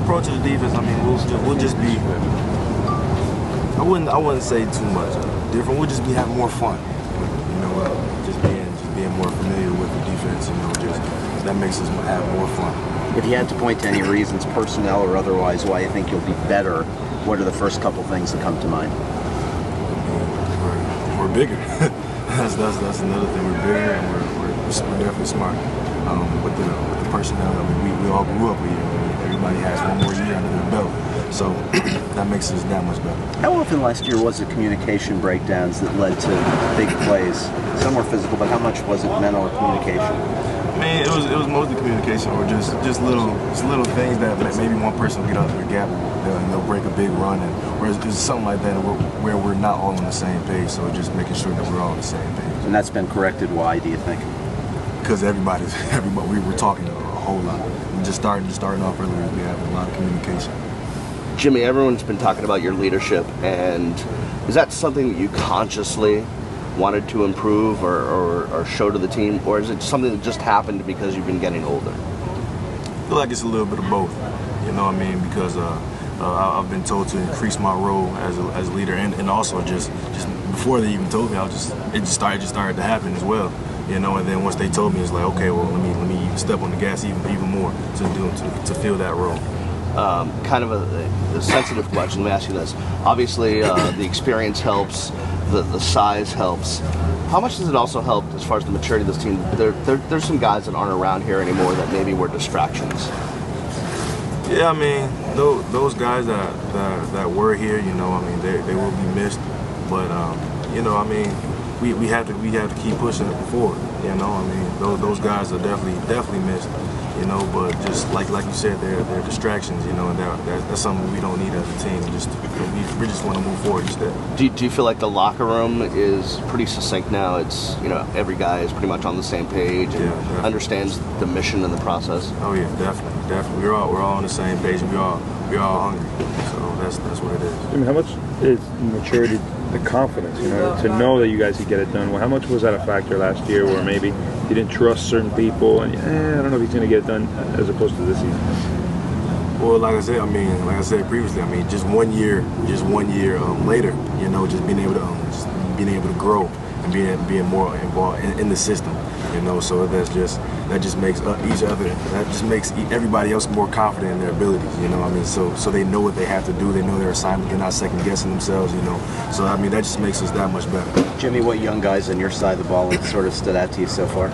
approach of the defense, I mean, we'll just be. I wouldn't say too much different. We'll just be having more fun. You know, just being more familiar with the defense. You know, just that makes us have more fun. If you had to point to any reasons, personnel or otherwise, why you think you'll be better, what are the first couple things that come to mind? We're bigger. that's another thing. We're bigger and we're definitely smart. With the personnel, I mean, we all grew up here. Everybody has one more year under their belt, so that makes us that much better. How often last year was it communication breakdowns that led to big plays? Some were physical, but how much was it mental or communication? I mean, it was mostly communication, or just little things that maybe one person will get out of their gap and they'll break a big run, and whereas it's something like that where we're not all on the same page. So just making sure that we're all on the same page. And that's been corrected. Why do you think? Because everybody, we were talking a whole lot. And just starting off earlier, we have a lot of communication. Jimmy, everyone's been talking about your leadership, and is that something that you consciously wanted to improve or show to the team, or is it something that just happened because you've been getting older? I feel like it's a little bit of both. You know what I mean? Because I've been told to increase my role as a leader, and also just before they even told me, it just started to happen as well. You know, and then once they told me, it's like, okay, well, let me step on the gas even more to fill that role. Kind of a sensitive question. Let me ask you this. Obviously, the experience helps, the size helps. How much does it also help as far as the maturity of this team? There's some guys that aren't around here anymore that maybe were distractions. Yeah, I mean, those guys that were here, you know, I mean, they will be missed. But you know, I mean, we have to keep pushing it forward. You know, I mean, those guys are definitely missed. You know, but just like you said, they're distractions. You know, and that's something we don't need as a team. We just want to move forward instead. Do you feel like the locker room is pretty succinct now? It's, you know, every guy is pretty much on the same page and understands the mission and the process. Oh yeah, definitely. We're all on the same page, and we're all hungry. So that's what it is. I mean, how much is maturity, the confidence, you know, to know that you guys could get it done? Well, how much was that a factor last year, where maybe you didn't trust certain people, and I don't know if he's going to get it done, as opposed to this season? Well, like I said previously, I mean, just one year later, you know, just being able to grow and being more involved in the system, you know. So that just makes everybody else more confident in their abilities, you know. I mean, so they know what they have to do, they know their assignment, they're not second guessing themselves, you know. So I mean, that just makes us that much better. Jimmy, what young guys on your side of the ball have sort of stood out to you so far?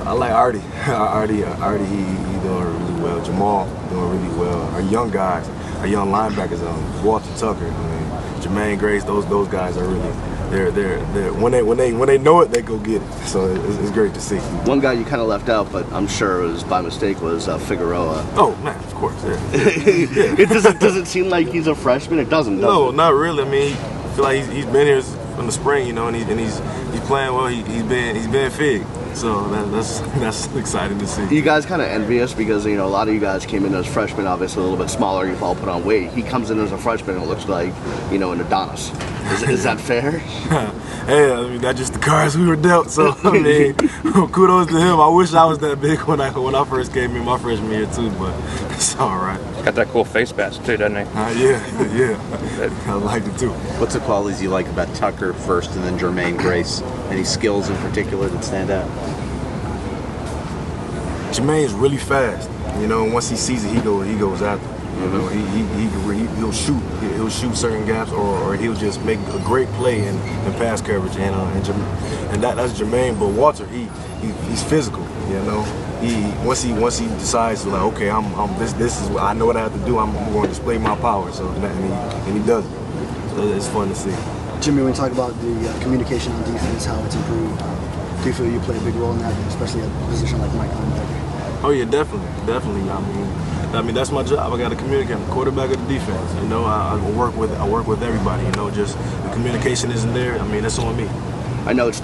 I like Artie. Artie, he doing really well. Jamal doing really well. Our young guys, our young linebackers, Walter Tucker, I mean, Jermaine Grace. Those guys are really. They're when they know it, they go get it. So it's great to see. One guy you kind of left out, but I'm sure it was by mistake, was Figueroa. Oh man, of course. Yeah. It doesn't seem like he's a freshman. It doesn't. No, not really. I mean, I feel like he's been here from the spring, you know, and he's playing well. He's been Fig. So that's exciting to see. You guys kind of envious because, you know, a lot of you guys came in as freshmen, obviously a little bit smaller. You've all put on weight. He comes in as a freshman and it looks like, you know, an Adonis. Is that fair? Hey, I mean, that's just the cards we were dealt. So I mean, kudos to him. I wish I was that big when I first came in my freshman year too, but it's all right. Got that cool face mask too, doesn't he? Yeah. I liked it too. What's the qualities you like about Tucker first, and then Jermaine Grace? Any skills in particular that stand out? Jermaine's really fast. You know, once he sees it, he goes after it. You know, he'll shoot. He'll shoot certain gaps, or he'll just make a great play in pass coverage. And that's Jermaine. But Walter, he's physical. You know, once he decides to, like, okay, this is what I know what I have to do. I'm going to display my power. So and he does it. So it's fun to see. Jimmy, when you talk about the communication on defense, how it's improved, do you feel you play a big role in that, especially at a position like Mike linebacker? Oh yeah, definitely. I mean that's my job. I got to communicate. I'm the quarterback of the defense. You know, I work with everybody. You know, just the communication isn't there. I mean, that's on me. I know it's